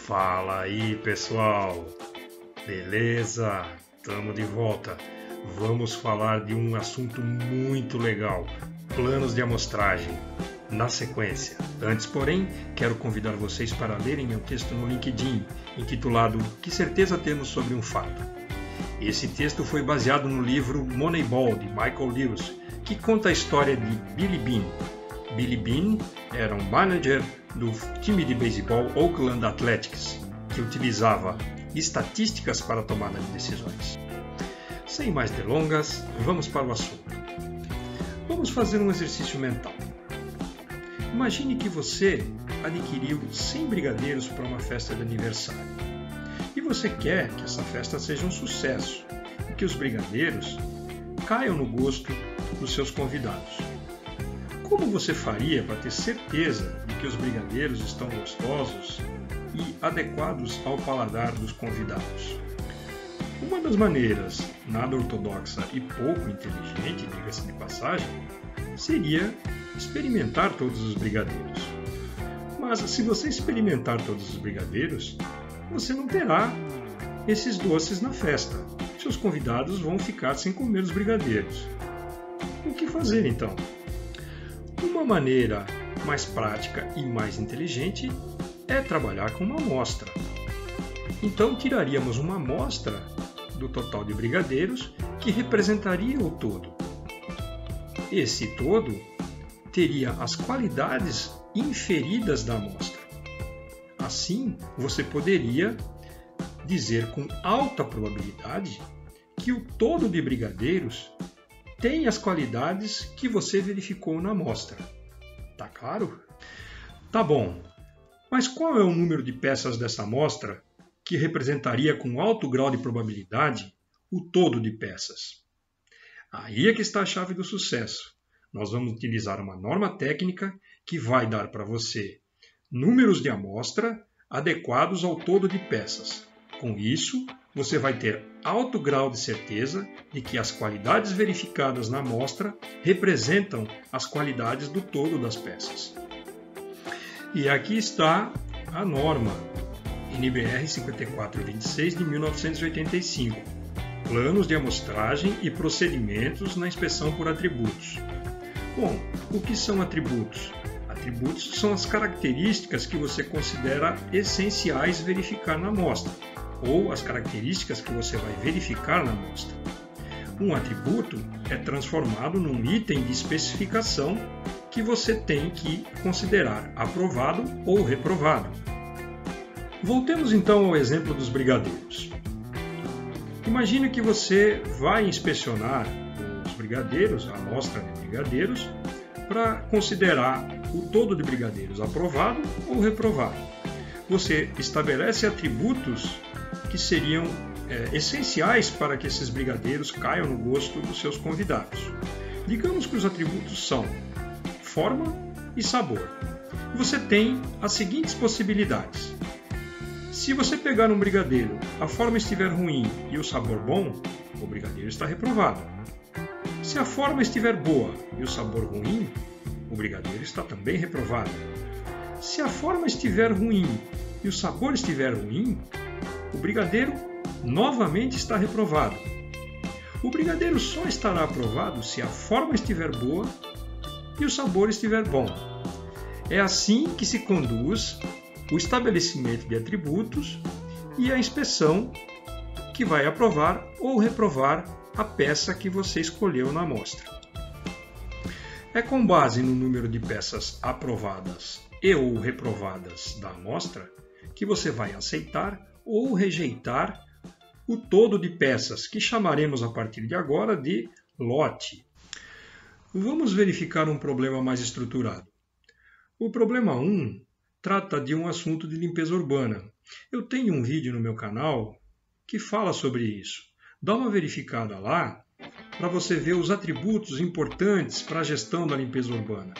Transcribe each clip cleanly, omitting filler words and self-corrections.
Fala aí, pessoal! Beleza? Estamos de volta. Vamos falar de um assunto muito legal: planos de amostragem. Na sequência. Antes, porém, quero convidar vocês para lerem meu texto no LinkedIn, intitulado Que Certeza Temos sobre um Fato. Esse texto foi baseado no livro Moneyball, de Michael Lewis, que conta a história de Billy Beane. Billy Beane era um manager do time de beisebol Oakland Athletics, que utilizava estatísticas para a tomada de decisões. Sem mais delongas, vamos para o assunto. Vamos fazer um exercício mental. Imagine que você adquiriu 100 brigadeiros para uma festa de aniversário. E você quer que essa festa seja um sucesso e que os brigadeiros caiam no gosto dos seus convidados. Como você faria para ter certeza de que os brigadeiros estão gostosos e adequados ao paladar dos convidados? Uma das maneiras nada ortodoxa e pouco inteligente, diga-se de passagem, seria experimentar todos os brigadeiros. Mas se você experimentar todos os brigadeiros, você não terá esses doces na festa. Seus convidados vão ficar sem comer os brigadeiros. O que fazer então? Uma maneira mais prática e mais inteligente é trabalhar com uma amostra. Então tiraríamos uma amostra do total de brigadeiros que representaria o todo. Esse todo teria as qualidades inferidas da amostra. Assim, você poderia dizer com alta probabilidade que o todo de brigadeiros tem as qualidades que você verificou na amostra. Tá claro? Tá bom. Mas qual é o número de peças dessa amostra que representaria com alto grau de probabilidade o todo de peças? Aí é que está a chave do sucesso. Nós vamos utilizar uma norma técnica que vai dar para você números de amostra adequados ao todo de peças. Com isso, você vai ter alto grau de certeza de que as qualidades verificadas na amostra representam as qualidades do todo das peças. E aqui está a norma NBR 5426 de 1985, Planos de Amostragem e Procedimentos na Inspeção por Atributos. Bom, o que são atributos? Atributos são as características que você considera essenciais verificar na amostra, ou as características que você vai verificar na amostra. Um atributo é transformado num item de especificação que você tem que considerar aprovado ou reprovado. Voltemos então ao exemplo dos brigadeiros. Imagine que você vai inspecionar os brigadeiros, a amostra de brigadeiros, para considerar o todo de brigadeiros aprovado ou reprovado. Você estabelece atributos que seriam essenciais para que esses brigadeiros caiam no gosto dos seus convidados. Digamos que os atributos são forma e sabor. Você tem as seguintes possibilidades. Se você pegar um brigadeiro, a forma estiver ruim e o sabor bom, o brigadeiro está reprovado. Se a forma estiver boa e o sabor ruim, o brigadeiro está também reprovado. Se a forma estiver ruim e o sabor estiver ruim, o brigadeiro novamente está reprovado. O brigadeiro só estará aprovado se a forma estiver boa e o sabor estiver bom. É assim que se conduz o estabelecimento de atributos e a inspeção que vai aprovar ou reprovar a peça que você escolheu na amostra. É com base no número de peças aprovadas e ou reprovadas da amostra que você vai aceitar ou rejeitar o todo de peças, que chamaremos a partir de agora de lote. Vamos verificar um problema mais estruturado. O problema 1 trata de um assunto de limpeza urbana. Eu tenho um vídeo no meu canal que fala sobre isso. Dá uma verificada lá para você ver os atributos importantes para a gestão da limpeza urbana.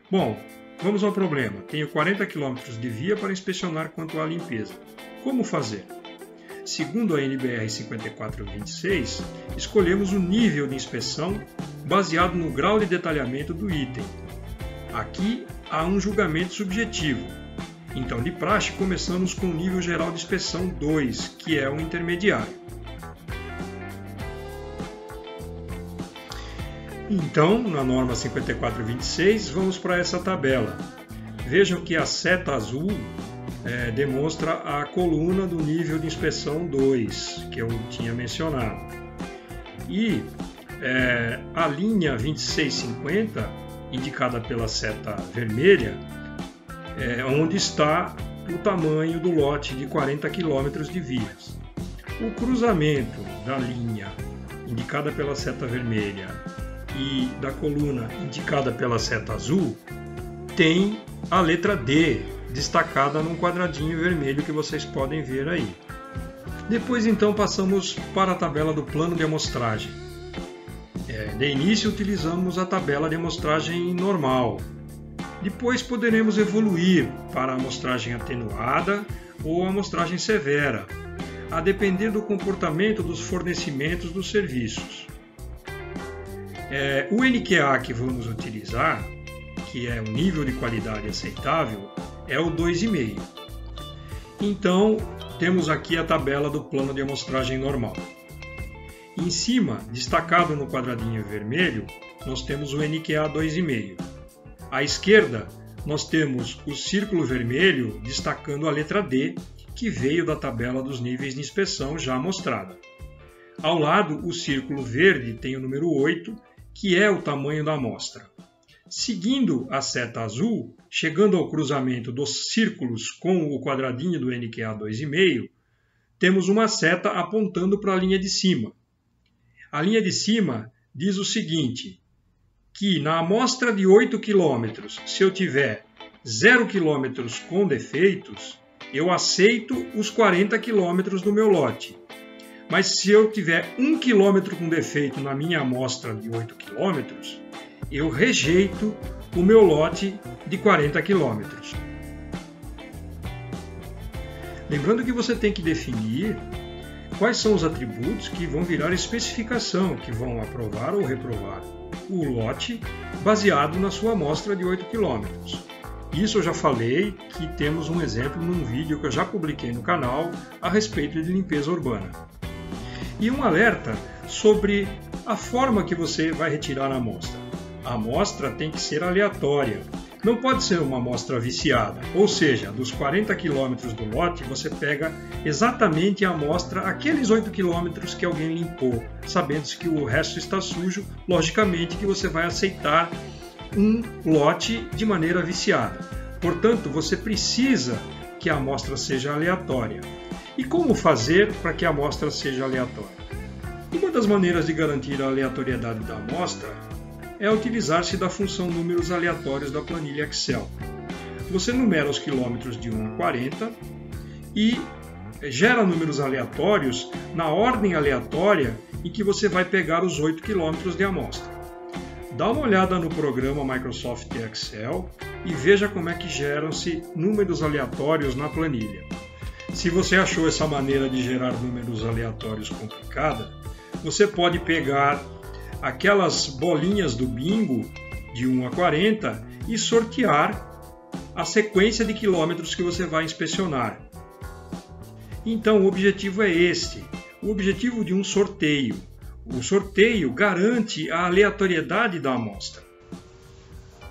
Bom, vamos ao problema. Tenho 40 km de via para inspecionar quanto à limpeza. Como fazer? Segundo a NBR 5426, escolhemos o nível de inspeção baseado no grau de detalhamento do item. Aqui há um julgamento subjetivo. Então, de praxe, começamos com o nível geral de inspeção 2, que é o intermediário. Então, na norma 5426, vamos para essa tabela. Vejam que a seta azul demonstra a coluna do nível de inspeção 2, que eu tinha mencionado. E a linha 2650, indicada pela seta vermelha, onde está o tamanho do lote de 40 km de vias. O cruzamento da linha indicada pela seta vermelha e da coluna indicada pela seta azul tem a letra D destacada num quadradinho vermelho que vocês podem ver aí. Depois então passamos para a tabela do plano de amostragem. De início utilizamos a tabela de amostragem normal. Depois poderemos evoluir para a amostragem atenuada ou a amostragem severa, a depender do comportamento dos fornecimentos dos serviços. O NQA que vamos utilizar, que é o nível de qualidade aceitável, é o 2,5. Então, temos aqui a tabela do plano de amostragem normal. Em cima, destacado no quadradinho vermelho, nós temos o NQA 2,5. À esquerda, nós temos o círculo vermelho destacando a letra D, que veio da tabela dos níveis de inspeção já mostrada. Ao lado, o círculo verde tem o número 8, que é o tamanho da amostra. Seguindo a seta azul, chegando ao cruzamento dos círculos com o quadradinho do NQA 2,5, temos uma seta apontando para a linha de cima. A linha de cima diz o seguinte, que na amostra de 8 km, se eu tiver 0 km com defeitos, eu aceito os 40 km do meu lote. Mas se eu tiver 1 km com defeito na minha amostra de 8 km, eu rejeito o meu lote de 40 km. Lembrando que você tem que definir quais são os atributos que vão virar especificação, que vão aprovar ou reprovar o lote baseado na sua amostra de 8 km. Isso eu já falei que temos um exemplo num vídeo que eu já publiquei no canal a respeito de limpeza urbana. E um alerta sobre a forma que você vai retirar a amostra. A amostra tem que ser aleatória. Não pode ser uma amostra viciada, ou seja, dos 40 km do lote você pega exatamente a amostra, aqueles 8 km que alguém limpou, sabendo que o resto está sujo, logicamente que você vai aceitar um lote de maneira viciada. Portanto, você precisa que a amostra seja aleatória. E como fazer para que a amostra seja aleatória? Uma das maneiras de garantir a aleatoriedade da amostra é utilizar-se da função números aleatórios da planilha Excel. Você numera os quilômetros de 1 a 40 e gera números aleatórios na ordem aleatória em que você vai pegar os 8 quilômetros de amostra. Dá uma olhada no programa Microsoft Excel e veja como é que geram-se números aleatórios na planilha. Se você achou essa maneira de gerar números aleatórios complicada, você pode pegar aquelas bolinhas do bingo de 1 a 40 e sortear a sequência de quilômetros que você vai inspecionar. Então o objetivo é este, o objetivo de um sorteio. O sorteio garante a aleatoriedade da amostra.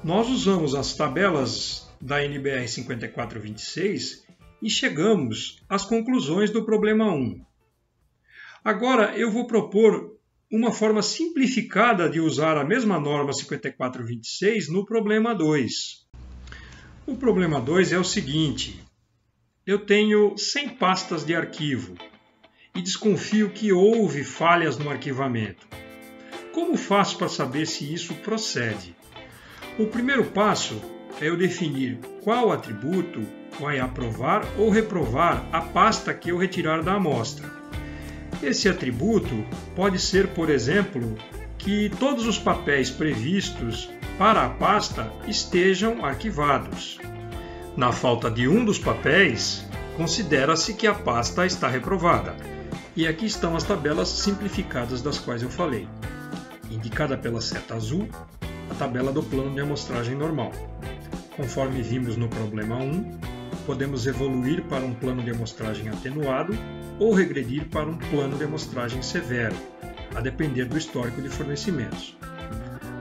Nós usamos as tabelas da NBR 5426 e chegamos às conclusões do problema 1. Agora eu vou propor uma forma simplificada de usar a mesma norma 5426 no problema 2. O problema 2 é o seguinte: eu tenho 100 pastas de arquivo e desconfio que houve falhas no arquivamento. Como faço para saber se isso procede? O primeiro passo é eu definir qual atributo vai aprovar ou reprovar a pasta que eu retirar da amostra. Esse atributo pode ser, por exemplo, que todos os papéis previstos para a pasta estejam arquivados. Na falta de um dos papéis, considera-se que a pasta está reprovada. E aqui estão as tabelas simplificadas das quais eu falei. Indicada pela seta azul, a tabela do plano de amostragem normal. Conforme vimos no problema 1, podemos evoluir para um plano de amostragem atenuado ou regredir para um plano de amostragem severo, a depender do histórico de fornecimentos.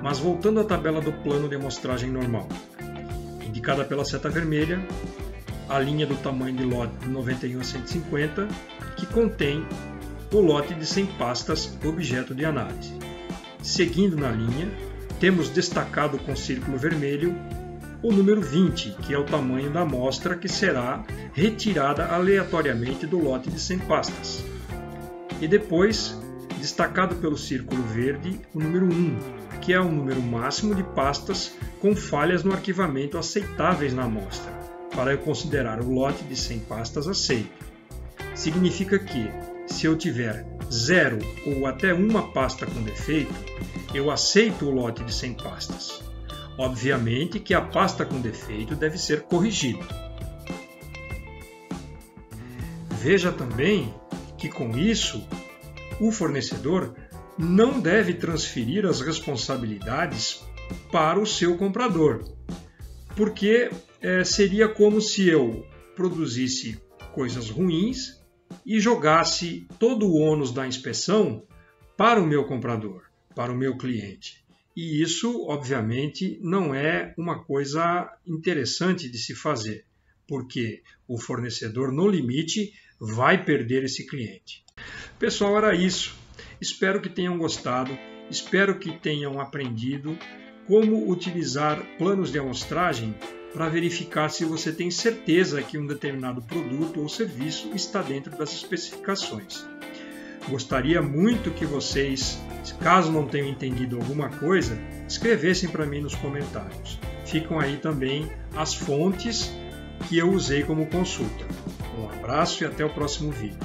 Mas voltando à tabela do plano de amostragem normal, indicada pela seta vermelha, a linha do tamanho de lote de 91 a 150, que contém o lote de 100 pastas objeto de análise. Seguindo na linha, temos destacado com círculo vermelho o número 20, que é o tamanho da amostra que será retirada aleatoriamente do lote de 100 pastas. E depois, destacado pelo círculo verde, o número 1, que é o número máximo de pastas com falhas no arquivamento aceitáveis na amostra, para eu considerar o lote de 100 pastas aceito. Significa que, se eu tiver 0 ou até uma pasta com defeito, eu aceito o lote de 100 pastas. Obviamente que a pasta com defeito deve ser corrigida. Veja também que com isso, o fornecedor não deve transferir as responsabilidades para o seu comprador, porque seria como se eu produzisse coisas ruins e jogasse todo o ônus da inspeção para o meu comprador, para o meu cliente. E isso, obviamente, não é uma coisa interessante de se fazer, porque o fornecedor, no limite, vai perder esse cliente. Pessoal, era isso. Espero que tenham gostado, espero que tenham aprendido como utilizar planos de amostragem para verificar se você tem certeza que um determinado produto ou serviço está dentro das especificações. Gostaria muito que vocês, caso não tenham entendido alguma coisa, escrevessem para mim nos comentários. Ficam aí também as fontes que eu usei como consulta. Um abraço e até o próximo vídeo.